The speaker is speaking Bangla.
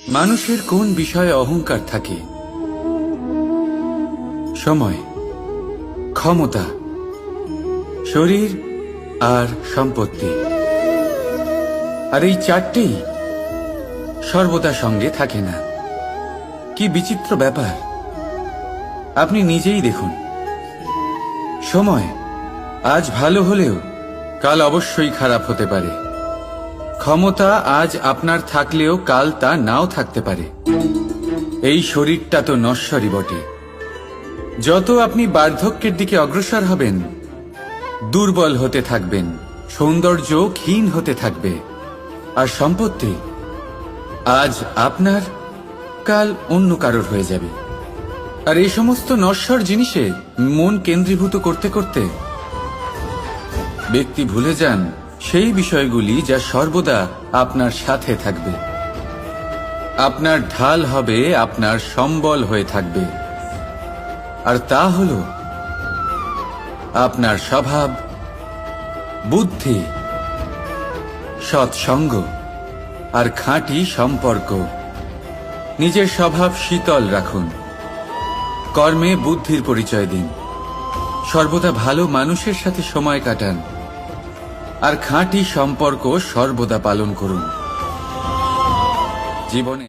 মানুষের কোন বিষয়ে অহংকার থাকে? সময়, ক্ষমতা, শরীর আর সম্পত্তি। আর এই চারটেই সর্বদা সঙ্গে থাকে না। কি বিচিত্র ব্যাপার! আপনি নিজেই দেখুন, সময় আজ ভালো হলেও কাল অবশ্যই খারাপ হতে পারে। ক্ষমতা আজ আপনার থাকলেও কাল তা নাও থাকতে পারে। এই শরীরটা তো নশ্বরই বটে। যত আপনি বার্ধক্যের দিকে অগ্রসর হবেন, দুর্বল হতে থাকবেন, সৌন্দর্য ক্ষীণ হতে থাকবে। আর সম্পত্তি আজ আপনার, কাল অন্য কারোর হয়ে যাবে। আর এই সমস্ত নশ্বর জিনিসে মন কেন্দ্রীভূত করতে করতে ব্যক্তি ভুলে যান সেই বিষয়গুলি যা সর্বদা আপনার সাথে থাকবে, আপনার ঢাল হবে, আপনার সম্বল হয়ে থাকবে। আর তা হল আপনার স্বভাব, বুদ্ধি, সৎসঙ্গ আর খাঁটি সম্পর্ক। নিজের স্বভাব শীতল রাখুন, কর্মে বুদ্ধির পরিচয় দিন, সর্বদা ভালো মানুষের সাথে সময় কাটান, আর খাঁটি সম্পর্ক সর্বদা পালন করুন জীবনে।